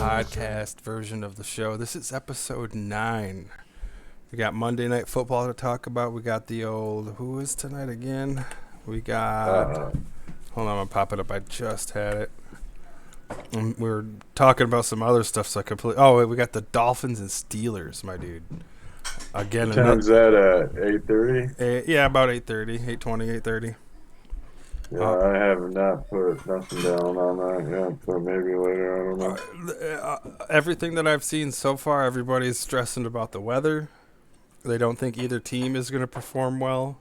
podcast version of the show. This is episode 9. We got Monday Night Football to talk about. We got the old, who is tonight again? We got, hold on, I'm going to pop it up. I just had it. We were talking about some other stuff, so I completely, wait, we got the Dolphins and Steelers, my dude. Again, What time's that at? 8:30? Yeah, about 8:30, 8:20, 8:30. Yeah, I have not put nothing down on that yet, but maybe later, I don't know. Everything that I've seen so far, everybody's stressing about the weather. They don't think either team is going to perform well.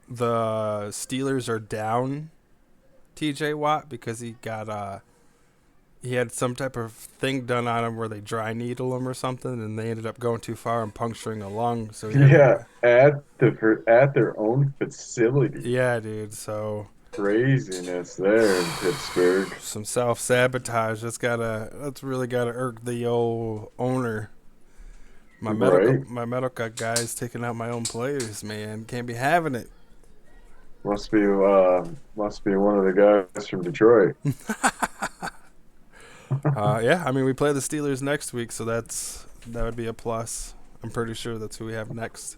The Steelers are down TJ Watt because he had some type of thing done on him where they dry needle him or something, and they ended up going too far and puncturing a lung. So Yeah, at their own facility. yeah, dude. So Craziness there in Pittsburgh. some self-sabotage. That's really gotta irk the old owner. Right? My medical guy's taking out my own players, man. Can't be having it. Must be one of the guys from Detroit. Yeah, I mean we play the Steelers next week, so that would be a plus. I'm pretty sure that's who we have next.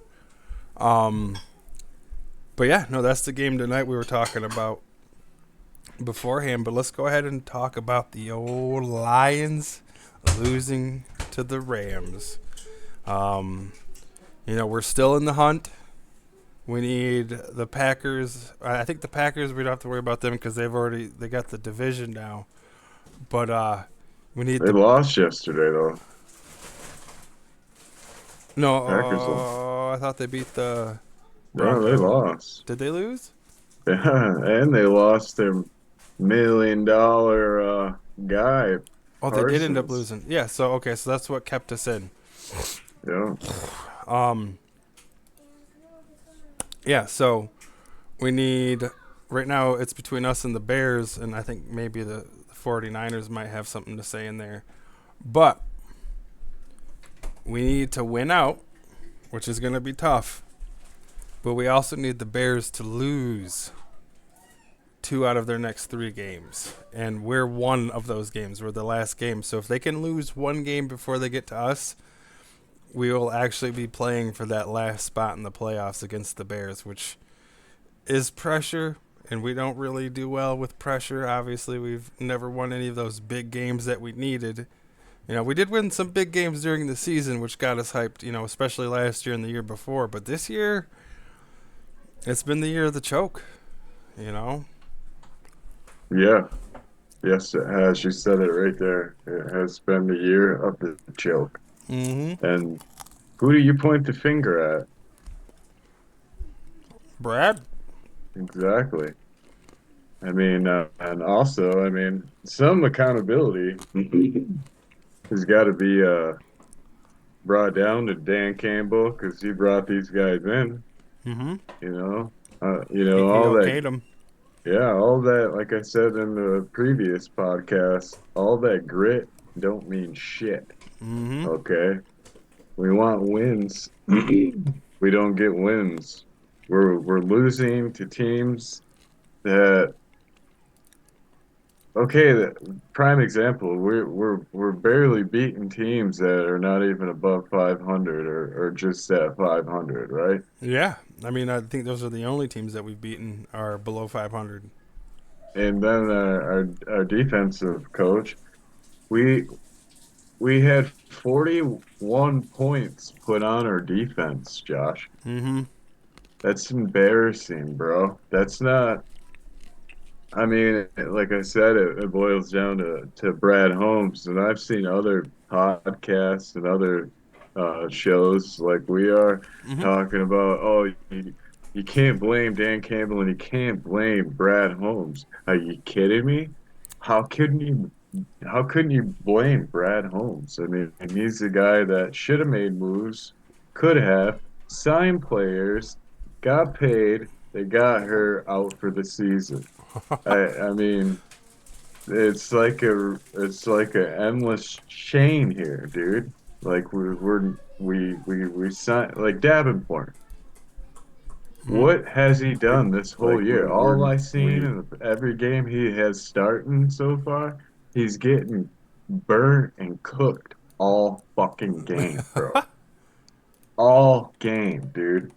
But yeah, no, that's the game tonight we were talking about beforehand. But let's go ahead and talk about the old Lions losing to the Rams. We're still in the hunt. We need the Packers. I think the Packers, we don't have to worry about them because they got the division now. But we need They lost yesterday, though. No, Packers lost. I thought they beat the No, they Broncos. lost. Did they lose? Yeah, and they lost their $1 million guy, Oh, they did end up Parsons. losing. Yeah, so that's what kept us in. Yeah. Um yeah, so we need right now it's between us and the Bears, and I think maybe the 49ers might have something to say in there. But we need to win out, which is going to be tough. But we also need the Bears to lose 2 out of their next 3 games. And we're one of those games. We're the last game. So if they can lose one game before they get to us, we will actually be playing for that last spot in the playoffs against the Bears, which is pressure. And we don't really do well with pressure. Obviously, we've never won any of those big games that we needed. We did win some big games during the season, which got us hyped, especially last year and the year before. But this year, it's been the year of the choke, Yeah. Yes, it has. You said it right there. It has been the year of the joke. Mm-hmm. And who do you point the finger at? Brad? Exactly. I mean, and also, I mean, some accountability has got to be brought down to Dan Campbell because he brought these guys in. Mm-hmm. You know, He all that. okayed him. Yeah, all that. Like I said in the previous podcast, all that grit don't mean shit. Mm-hmm. Okay, we want wins. We don't get wins. We're losing to teams that. Okay, the prime example. We're barely beating teams that are not even above 500 or just at 500, right? Yeah. I mean, I think those are the only teams that we've beaten are below 500. And then our defensive coach, we we had 41 points put on our defense, Josh. Mm-hmm. That's embarrassing, bro. That's not. I mean, like I said, it boils down to Brad Holmes, and I've seen other podcasts and other shows like we are Mm-hmm. talking about, oh, you can't blame Dan Campbell and you can't blame Brad Holmes. Are you kidding me? How couldn't you? How couldn't you blame Brad Holmes? I mean, he's the guy that should have made moves, could have signed players, got paid, they got her out for the season. I mean, it's like a endless chain here, dude. Like we signed like Davenport. Mm-hmm. What has he done this whole Like year? we're, All we're I seen we in every game he has starting so far, He's getting burnt and cooked all fucking game, bro. All game, dude.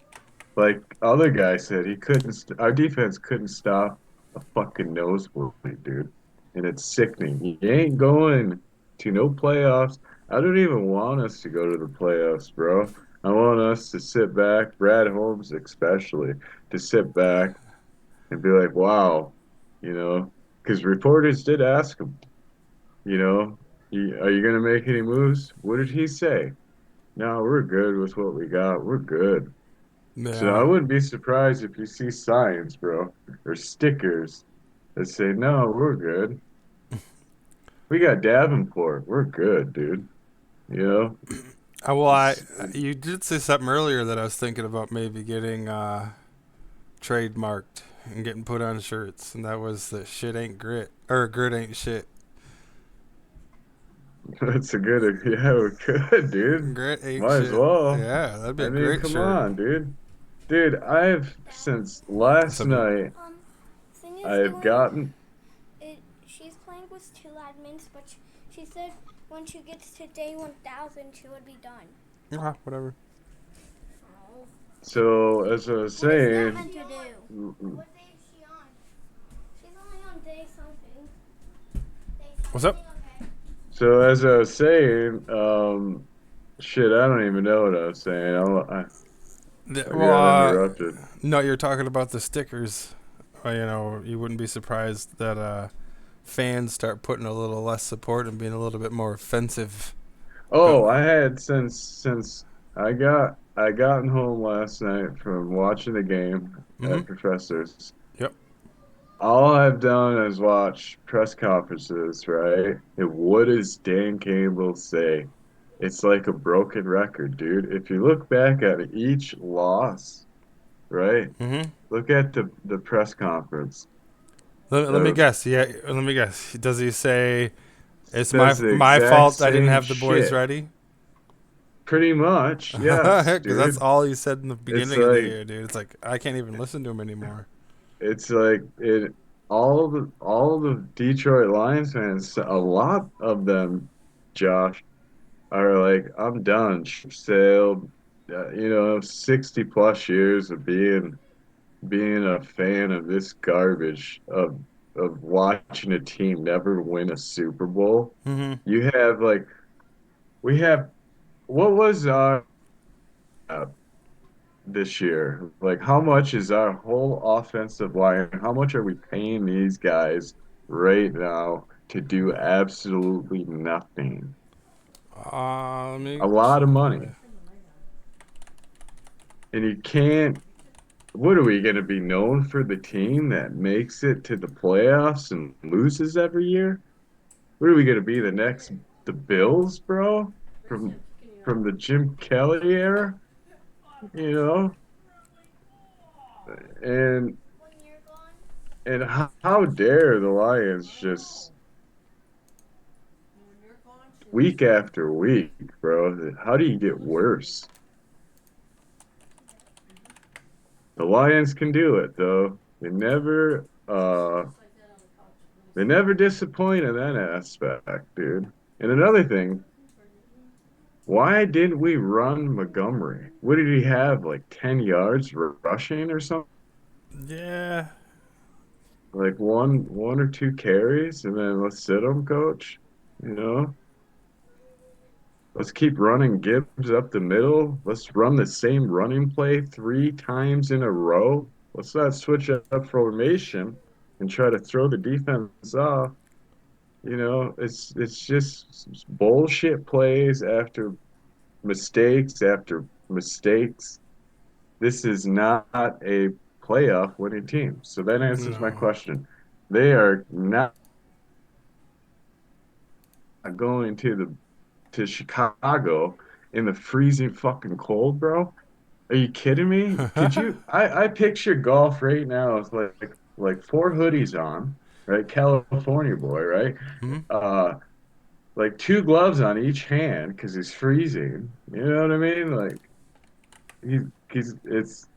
Like other guy said, he couldn't. Our defense couldn't stop a fucking nosebleed, dude. And it's sickening. You ain't going to no playoffs. I don't even want us to go to the playoffs, bro. I want us to sit back, Brad Holmes especially, to sit back and be like, wow, you know, because reporters did ask him, you know, are you gonna make any moves? What did he say? No, we're good with what we got. We're good. So I Yeah. wouldn't be surprised if you see signs, bro, or stickers that say, "No, we're good. We got Davenport. We're good, dude." You know, Well, it's, you did say something earlier that I was thinking about maybe getting trademarked and getting put on shirts, and that was the shit ain't grit or grit ain't shit. it's a good, yeah, we're good, dude. Grit ain't Might as shit. well. Yeah, that'd be I a mean, great come shirt. on, dude. Dude, I've since What's last up, dude? night, Thing is I've doing gotten. it. She's playing with two admins, but she said when she gets to day 1,000, she would be done. Whatever. Oh. So as I was What is that saying, meant to do? What day is she on? She's only on day something. Day What's up? something, okay. so as I was saying, shit, I don't even know what I was saying. I Well, got interrupted. no, you're talking about the stickers. You wouldn't be surprised that fans start putting a little less support and being a little bit more offensive. Oh, I had since I gotten home last night from watching the game Mm-hmm. at Professor's. Yep. All I've done is watch press conferences, right? And what does Dan Campbell say? It's like a broken record, dude. If you look back at each loss, right? Mm-hmm. Look at the press conference. Let me Uh, guess. Yeah, let me guess. Does he say it's says the my exact fault I didn't same have the boys shit. ready? Pretty much, yes, Because that's dude. all he said in the It's beginning of the like year, dude. It's like I can't even listen to him anymore. It's like it all the Detroit Lions fans, a lot of them, Josh, are like, I'm done. Ship sailed. 60 plus years of being a fan of this garbage of watching a team never win a Super Bowl. Mm-hmm. You have like we have what was our this year? Like, how much is our whole offensive line? How much are we paying these guys right now to do absolutely nothing? Let me A lot check of for you. money. And you can't, what are we going to be known for the team that makes it to the playoffs and loses every year? What are we going to be the Bills, bro? From from the Jim Kelly era, you know? And When you're gone. and how dare the Lions just week after week, bro. How do you get worse? The Lions can do it though. They never disappoint in that aspect, dude. And another thing, why didn't we run Montgomery? What did he have? Like 10 yards rushing or something? Yeah. Like one or two carries and then let's sit him, coach. You know? Let's keep running Gibbs up the middle. Let's run the same running play 3 times in a row. Let's not switch up formation and try to throw the defense off. It's just bullshit plays after mistakes. This is not a playoff winning team. So that answers my No. question. They are not going to Chicago in the freezing fucking cold, bro. Are you kidding me? Could you? I picture golf right now with like four hoodies on, right? California boy, right? Hmm. Uh, like two gloves on each hand because he's freezing. You know what I mean? Like he's he's it's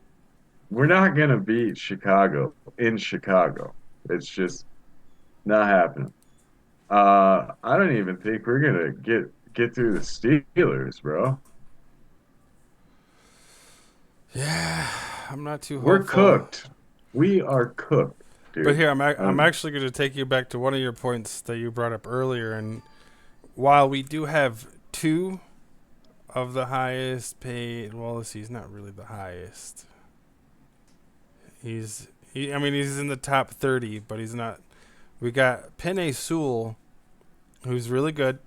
we're not gonna beat Chicago in Chicago. It's just not happening. I don't even think we're gonna get through the Steelers, bro. Yeah, I'm not too We're hopeful. cooked. We are cooked, But dude. here, I'm Um, actually going to take you back to one of your points that you brought up earlier. And while we do have two of the highest paid, well, let's see, he's not really the highest. I mean, he's in the top 30, but he's not. We got Penei Sewell, who's really good.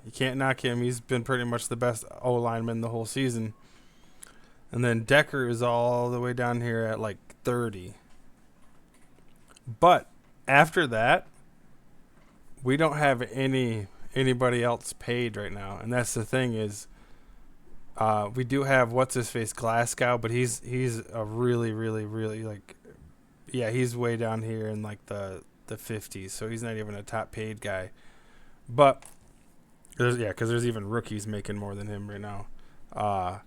You can't knock him. He's been pretty much the best O lineman the whole season. And then Decker is all the way down here at like 30. But after that, we don't have anybody else paid right now, and that's the thing is, we do have what's his face Glasgow, but he's a really like, yeah, he's way down here in like the 50s, so he's not even a top paid guy. But because there's even rookies making more than him right now. Uh,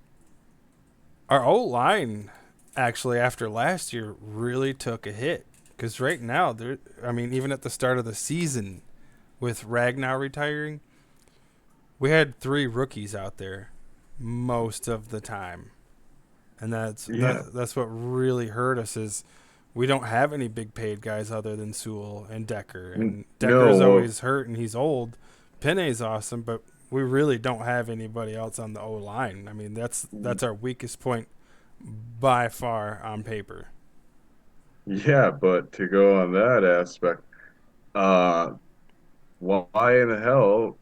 our O line actually after last year really took a hit because right now I mean, even at the start of the season with Ragnar retiring, we had three rookies out there most of the time, and yeah. that's what really hurt us is we don't have any big paid guys other than Sewell and Decker, and No, Decker's well, always hurt and he's old. Penne's awesome, but we really don't have anybody else on the O line. I mean, that's our weakest point by far on paper. yeah, but to go on that aspect, uh, why in the hell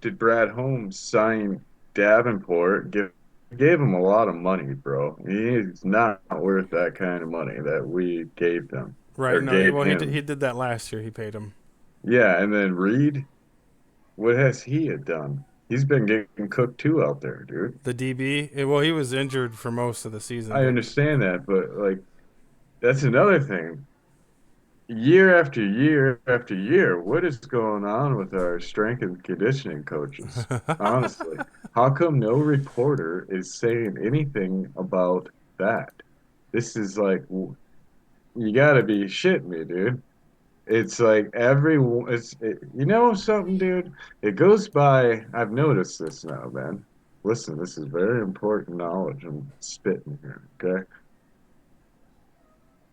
did Brad Holmes sign Davenport? Gave him a lot of money, bro. He's not worth that kind of money that we gave them Right? or No, gave well he him. did that last year. He paid him. Yeah, and then Reed, what has he done? He's been getting cooked too out there, dude. The DB, well, he was injured for most of the season, I but understand that, but like that's another thing. Year after year after year, what is going on with our strength and conditioning coaches? Honestly, how come no reporter is saying anything about that? This is like, you gotta be shitting me, dude. It's like you know something, dude? It goes by, I've noticed this now, man. Listen, this is very important knowledge I'm spitting here, okay?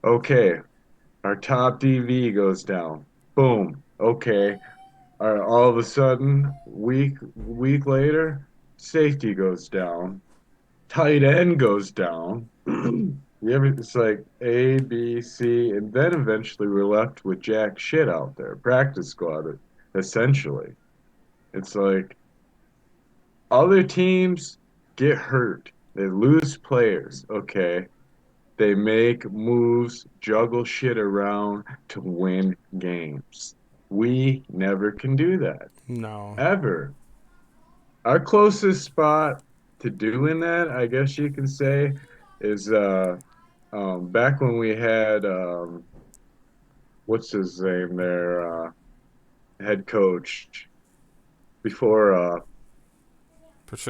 Okay, our top DV goes down. Boom. Okay. All of a sudden, week later, safety goes down, tight end goes down. It's like A, B, C, and then eventually we're left with jack shit out there, practice squad, essentially. It's like other teams get hurt, they lose players, okay? They make moves, juggle shit around to win games. We never can do that, no. ever. Our closest spot to doing that, I guess you can say, is back when we had what's his name there, head coach before I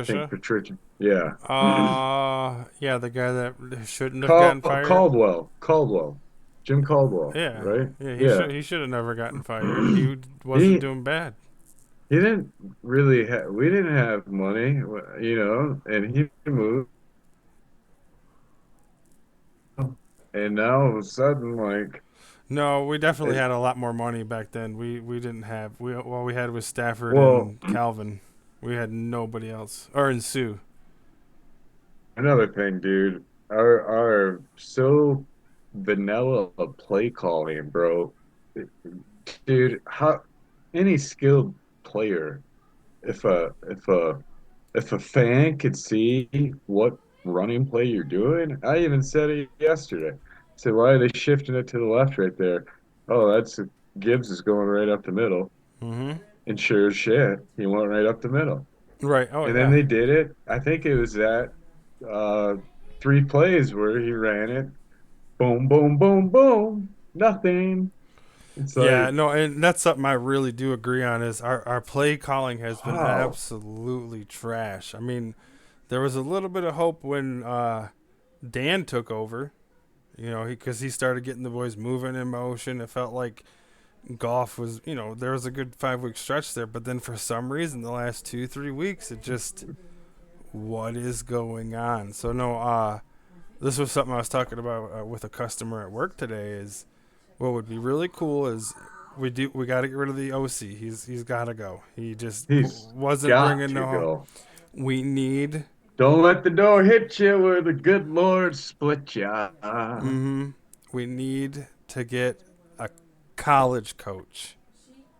think Patricia? Patricia. Yeah. Yeah, the guy that shouldn't have gotten fired. Caldwell, Jim Caldwell, Yeah, right? yeah, Yeah. he should have never gotten fired. He wasn't He doing bad. he didn't really have we didn't have money, and he moved, and now all of a sudden, like, No, we definitely it, had a lot more money back then. We didn't have we all we had was Stafford well, and Calvin. We had nobody else, or in Sue. another thing, dude, our so vanilla of play calling, bro. Dude, how any skilled player, if a fan could see what running play you're doing, I even said it yesterday. I said, why are they shifting it to the left right there? Oh, that's Gibbs is going right up the middle. Mm-hmm. And sure as shit, he went right up the middle. Right. Oh And then yeah. they did it. I think it was that uh, three plays where he ran it. Boom, boom, boom, boom. Nothing. It's Yeah, like, no, and that's something I really do agree on is our play calling has been how? absolutely trash. I mean, there was a little bit of hope when Dan took over, because he started getting the boys moving in motion. It felt like golf was, there was a good 5 week stretch there, but then for some reason the last 2 3 weeks it just, what is going on? So no, this was something I was talking about with a customer at work today. Is what would be really cool is we got to get rid of the OC. He's got to go. He just He's wasn't got bringing to no. go. We need. Don't let the door hit you where the good Lord split ya. We need to get a college coach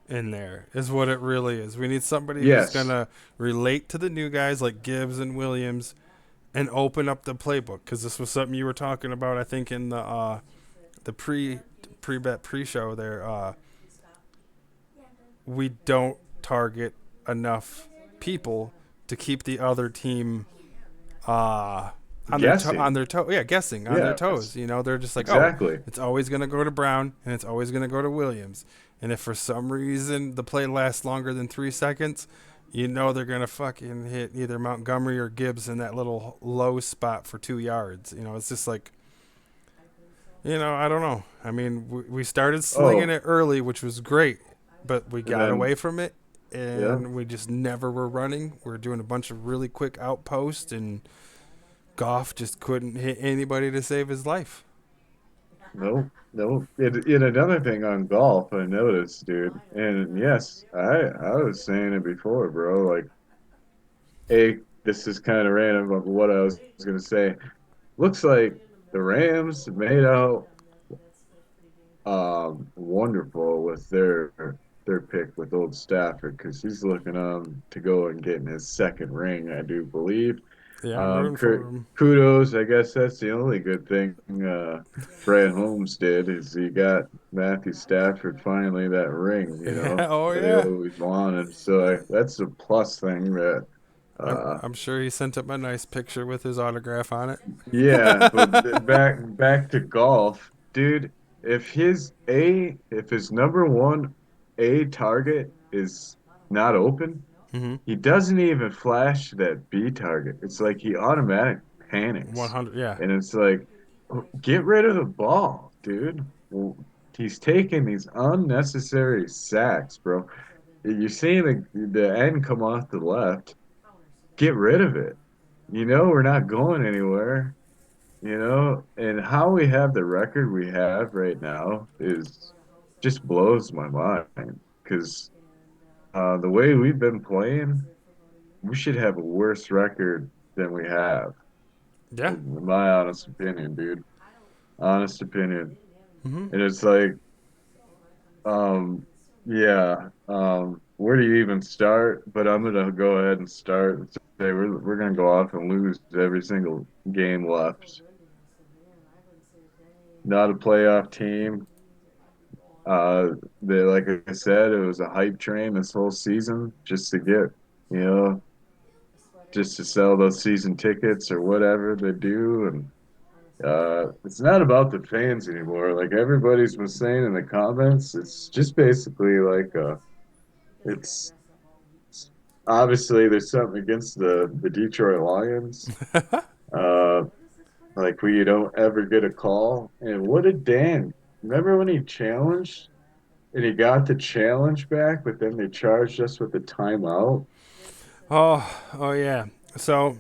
in there. Is what it really is. We need somebody who's Yes. gonna relate to the new guys like Gibbs and Williams, and open up the playbook. Because this was something you were talking about, I think, in the pre-bet pre-show there. We don't target enough people to keep the other team on Guessing. their toe. Yeah, guessing on their Yes. toes. They're just like, Exactly. oh, it's always going to go to Brown and it's always going to go to Williams. And if for some reason the play lasts longer than 3 seconds, they're going to fucking hit either Montgomery or Gibbs in that little low spot for 2 yards. It's just like, I don't know. I mean, we started slinging it early, which was great, but we got away from it, and we just never were running. We were doing a bunch of really quick outposts, and Goff just couldn't hit anybody to save his life. No. And another thing on golf, I noticed, dude, and yes, I was saying it before, bro. Like, this is kind of random, but what I was gonna say. Looks like the Rams made out wonderful with their pick with Old Stafford because he's looking to go and getting his second ring, I do believe. Yeah, I'm rooting for him. Kudos. I guess that's the only good thing Brad Holmes did is he got Matthew Stafford finally that ring, Oh, that yeah. he always wanted. So that's a plus thing that I'm sure he sent up a nice picture with his autograph on it. yeah, but back to golf, dude. If his number one A target is not open, Mm-hmm. he doesn't even flash that B target. It's like he automatic panics, 100. Yeah. and it's like, get rid of the ball, dude. Well, he's taking these unnecessary sacks, bro. You're seeing the end come off the left. Get rid of it. We're not going anywhere. And how we have the record we have right now is just blows my mind because the way we've been playing, we should have a worse record than we have, Yeah. in my honest opinion, dude. Honest opinion. Mm-hmm. And it's like, um, yeah, where do you even start? But I'm gonna go ahead and start and say we're gonna go off and lose every single game left. Not a playoff team. Like I said, it was a hype train this whole season just to get, you know, just to sell those season tickets or whatever they do. And it's not about the fans anymore. Like everybody's been saying in the comments, it's just basically like it's obviously there's something against the Detroit Lions. Uh, like we don't ever get a call. And what did Dan? Remember when he challenged and he got the challenge back, but then they charged us with the timeout? Oh yeah. So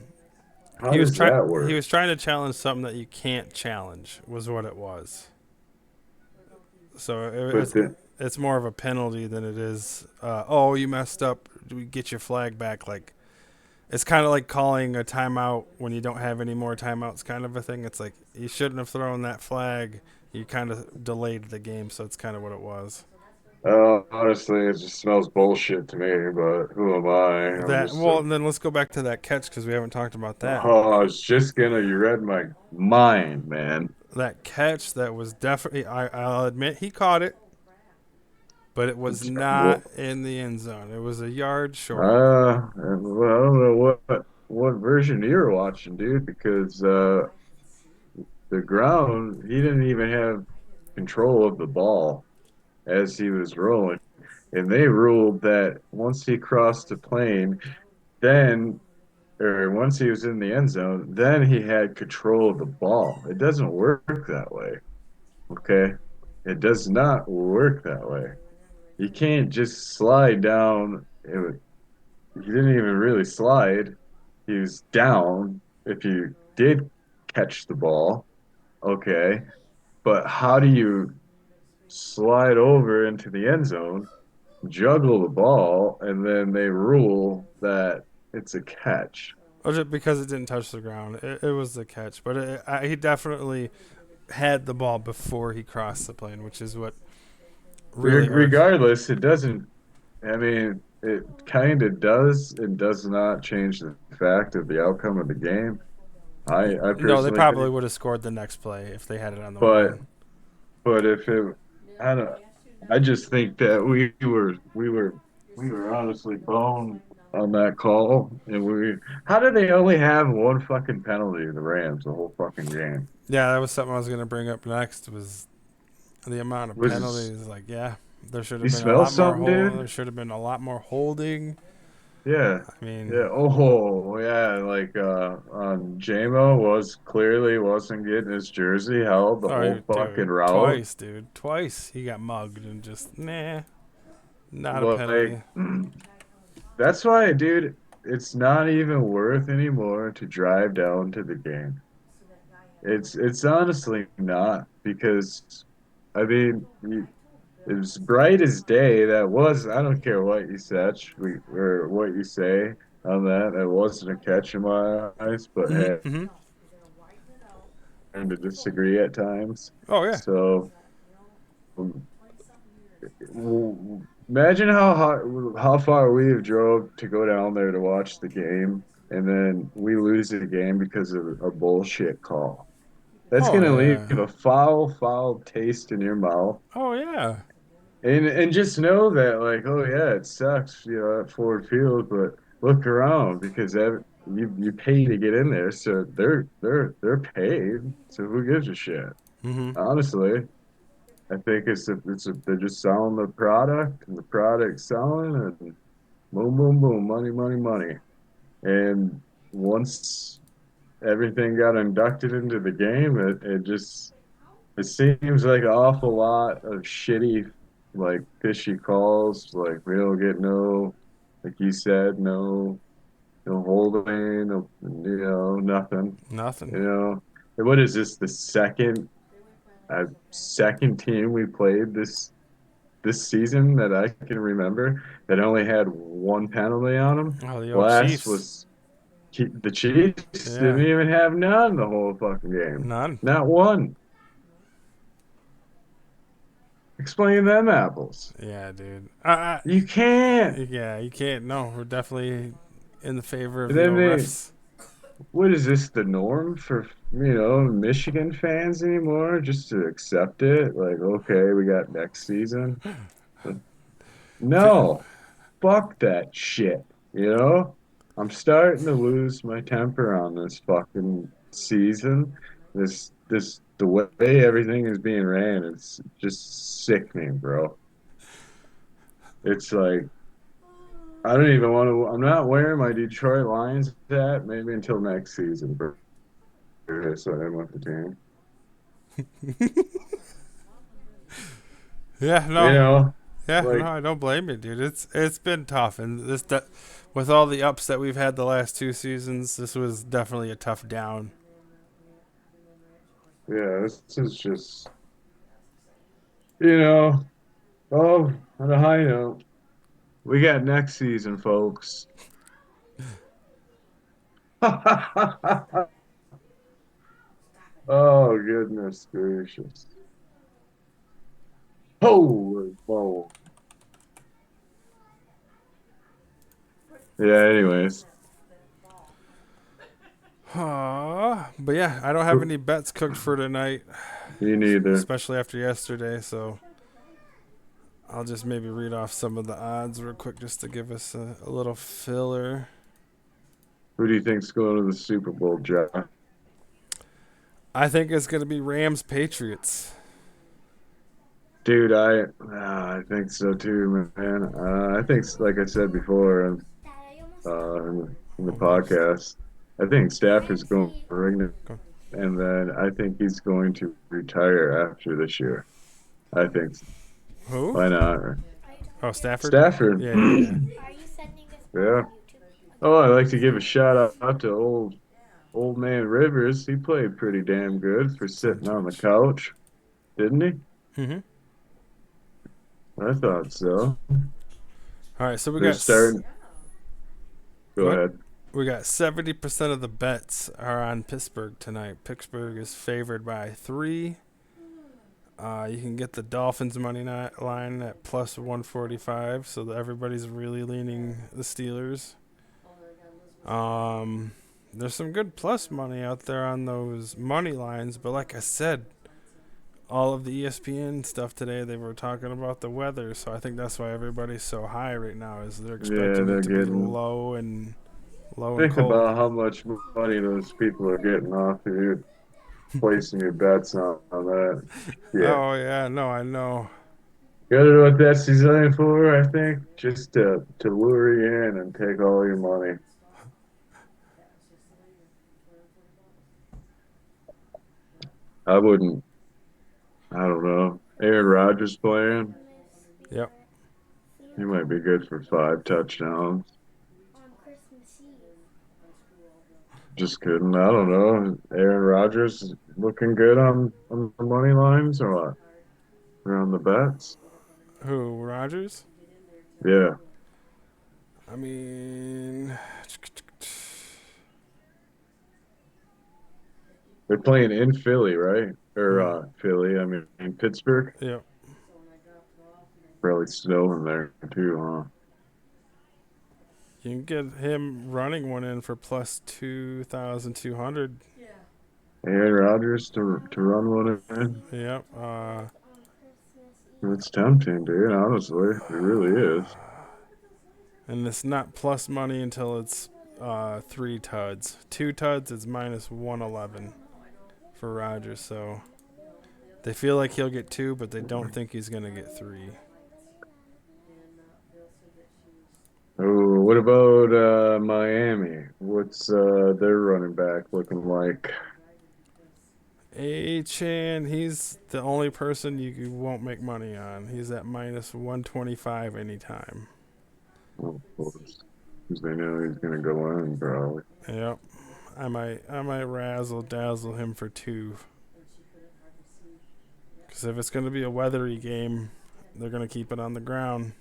How he was does trying. that He work? was trying to challenge something that you can't challenge. Was what it was. So But it's more of a penalty than it is. Oh, you messed up. We get your flag back. Like it's kind of like calling a timeout when you don't have any more timeouts, kind of a thing. It's like you shouldn't have thrown that flag. You kind of delayed the game, so it's kind of what it was. honestly, it just smells bullshit to me. But who am I? I'm That just well, and then let's go back to that catch because we haven't talked about that. oh, I was just gonna. You read my mind, man. That catch that was definitely. I'll admit he caught it, but it was not in the end zone. It was a yard short. Well, I don't know what version you're watching, dude, because the ground, he didn't even have control of the ball as he was rolling. And they ruled that once he crossed the plane, then, or once he was in the end zone, then he had control of the ball. It doesn't work that way. Okay? It does not work that way. You can't just slide down. He didn't even really slide. He was down. If you did catch the ball, okay. But how do you slide over into the end zone, juggle the ball, and then they rule that it's a catch? Or just because it didn't touch the ground, it was the catch. But he definitely had the ball before he crossed the plane, which is what really irked. Regardless, it doesn't. I mean, it kind of does and does not change the fact of the outcome of the game. I No, they personally probably think, would have scored the next play if they had it on the but one. if it, I don't. I just think that we were honestly boned on that call, and we. How did they only have one fucking penalty, the Rams, the whole fucking game? Yeah, that was something I was gonna bring up next. Was the amount of Was penalties? Like, yeah, there should you have been a smell lot more something, hold. dude? There should have been a lot more holding. Yeah. I mean, Yeah. Oh, yeah. Like JMO was clearly wasn't getting his jersey held the oh, whole fucking dude, route. twice, dude, twice he got mugged and just nah, not a Like penalty. that's why, dude, it's not even worth anymore to drive down to the game. It's honestly not because I mean it was bright as day. That was I don't care what you said or what you say on that. It wasn't a catch in my eyes, but hey, Mm-hmm. and to disagree at times. Oh yeah. So imagine how far we have drove to go down there to watch the game, and then we lose the game because of a bullshit call. That's Oh gonna leave yeah. a foul taste in your mouth. Oh yeah. And just know that like, oh yeah, it sucks, at Ford Field, but look around because you pay to get in there, so they're paid. So who gives a shit? Mm-hmm. Honestly, I think they're just selling the product and the product's selling and boom boom boom, money money. And once everything got inducted into the game, it seems like an awful lot of shitty, like fishy calls. Like we don't get no, like you said, no holding, no, nothing. Nothing. You know, and what is this? The second team we played this season that I can remember that only had one penalty on them. Oh, the old Last Chiefs. was the Chiefs didn't Yeah. even have none the whole fucking game, None. not one. Explain them apples. Yeah, dude. You can't. Yeah, you can't. No, we're definitely in the favor of And the then old refs. what is this the norm for, Michigan fans anymore? Just to accept it? Like, okay, we got next season. Fi- No, fuck that shit. You know? I'm starting to lose my temper on this fucking season. The way everything is being ran, it's just sickening, bro. It's like I don't even want to. I'm not wearing my Detroit Lions hat maybe until next season. But so I with the team. Yeah, You no. know, Yeah, no, like I don't blame you, dude. It's been tough, and with all the ups that we've had the last two seasons, this was definitely a tough down. yeah, this is just you know. Oh, on a high note, we got next season, folks. Oh goodness gracious! Holy moly! Yeah. Anyways, But yeah, I don't have any bets cooked for tonight, you neither. especially after yesterday. So I'll just maybe read off some of the odds real quick, just to give us a little filler. Who do you think's going to the Super Bowl, Jeff? I think it's gonna be Rams Patriots. Dude, I think so too, man. I think, like I said before, Dad, are you almost done? in the Oh, nice. podcast, I think Staff is going Ramsey. to ring it, Go. and then I think he's going to retire after this year. I think. Who? Why not? Are you done? Oh, Stafford. Stafford. Yeah, yeah, yeah. Are you sending us Yeah. on YouTube? Oh, I'd like to give a shout out to old man Rivers. He played pretty damn good for It's on sitting on the Twitch. couch, didn't he? Mm-hmm. I thought so. All right, so we They're got starting. Go what? ahead. We got 70% of the bets are on Pittsburgh tonight. Pittsburgh is favored by 3. You can get the Dolphins money line at plus 145, so that everybody's really leaning the Steelers. There's some good plus money out there on those money lines, but like I said, all of the ESPN stuff today, they were talking about the weather, so I think that's why everybody's so high right now. Is they're Yeah, expecting they're it to be getting. low and Think cold. about how much money those people are getting off of you placing your bets on that. Yeah. Oh yeah, no, I know. You know what that's designed for, I think? Just to lure you in and take all your money. I wouldn't, I don't know. Aaron Rodgers playing, Yep. he might be good for 5 touchdowns. On Christmas Eve. Just kidding. I don't know. Aaron Rodgers is looking good on the money lines or what? Or on the bets? Who, Rogers? Yeah. I mean, They're playing in Philly, right? Or hmm, Philly, I mean in Pittsburgh. yep. Probably snowing there too, huh? You can get him running one in for plus 2,200. Aaron Rodgers to run one in. Yep. On Christmas Eve. It's tempting, dude. Honestly, it really is. And it's not plus money until it's 3 tuds. 2 tuds is minus 111 for Rogers. So they feel like he'll get 2, but they don't think he's going to get 3. Oh, what about Miami? What's their running back looking like? Chan, he's the only person you won't make money on. He's at minus 125 anytime. Of course, because they know he's gonna go in probably. Yep. I might razzle dazzle him for 2. Because if it's going to be a weathery game, they're going to keep it on the ground.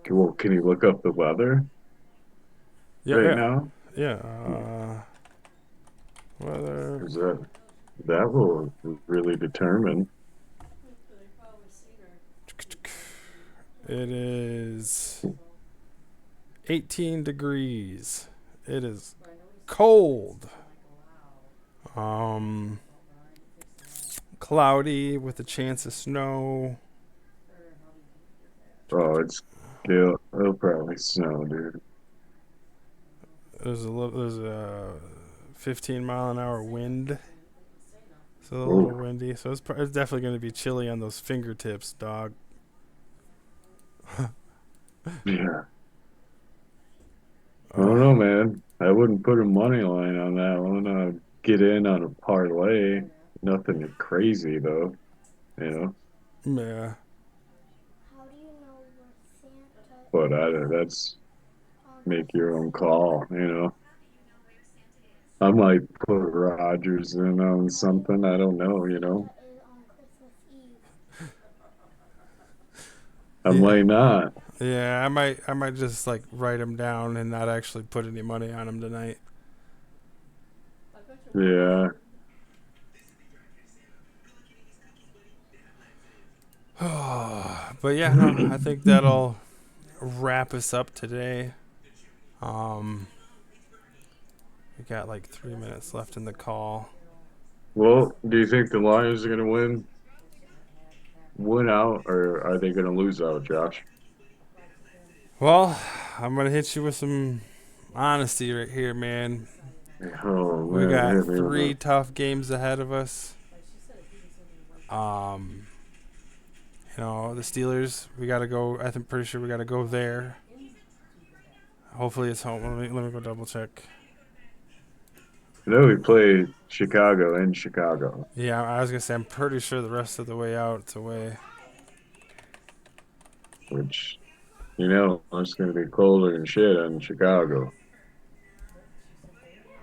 Well, can you look up the weather Yeah, right yeah, now? yeah. Weather. Because that will really determine. It is 18 degrees. It is cold. Cloudy with a chance of snow. Oh, it'll probably snow, dude. There's a 15 mile an hour wind. So a little Oh, windy. So it's definitely going to be chilly on those fingertips, dog. yeah. I don't know, man. I wouldn't put a money line on that one. I'd get in on a parlay. Nothing crazy though, you know. Yeah. How do you know what Santa But is that's on make your own Christmas call, you know. I might put Rogers in on something. I don't know, you know. Santa is on Christmas Eve? I Yeah. might not. Yeah, I might just like write him down and not actually put any money on him tonight. Yeah. But yeah, no, I think that'll wrap us up today. We got like 3 minutes left in the call. Well, do you think the Lions are gonna win out, or are they gonna lose out, Josh? Well, I'm gonna hit you with some honesty right here, man. Oh We man, got hit me with 3 tough games ahead of us. Um, the Steelers. We gotta go. I think pretty sure we gotta go there. Hopefully it's home. Let me go double check. know we play Chicago in Chicago, Yeah, I was gonna say I'm pretty sure the rest of the way out it's away. which, you know, it's going to be colder than shit in Chicago.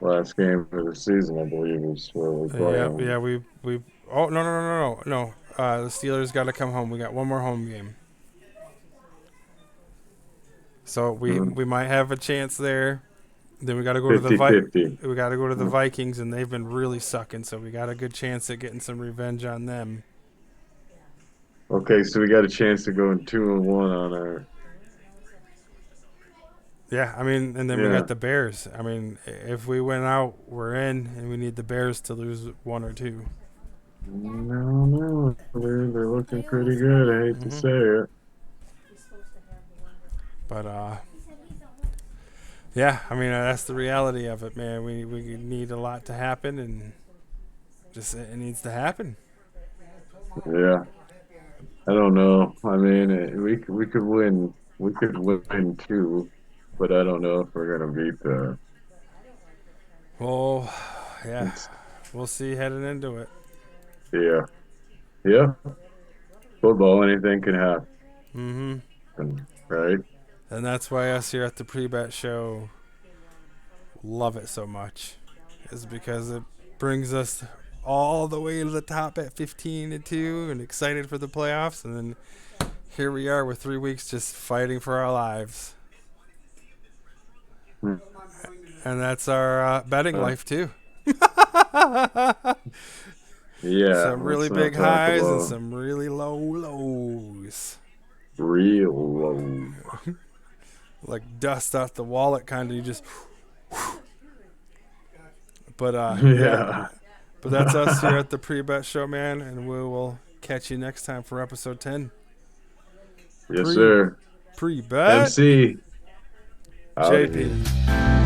Last game of the season, I believe, is where we play Yeah, them. yeah, we. Oh no. The Steelers got to come home. We got one more home game, so we might have a chance there. Then we got to go to the 50-50. We got to go to the Vikings, and they've been really sucking. So we got a good chance at getting some revenge on them. Okay, so we got a chance to go in 2-1 on our. Yeah, I mean, and then we Yeah. got the Bears. I mean, if we win out, we're in, and we need the Bears to lose one or two. No. They're looking pretty good. I hate to Hmm. say it. But yeah, I mean that's the reality of it, man. We need a lot to happen, and just it needs to happen. Yeah. I don't know. I mean, we could win. We could win two, but I don't know if we're gonna beat the. Well, yeah, It's, we'll see heading into it. yeah. Yeah. Football, anything can happen, Hmm. right? And that's why us here at the Pre-Bet Show love it so much, is because it brings us all the way to the top at 15-2 and excited for the playoffs, and then here we are with 3 weeks just fighting for our lives. Hmm. And that's our betting Uh, life too. Yeah. Some really Let's not big talk highs and about some really low lows. real low. Like dust off the wallet, kind of. You just. But yeah. Yeah. But that's us here at the Pre-Bet Show, man, and we will catch you next time for episode 10. Yes, sir. Pre-Bet MC. Out of here. JP.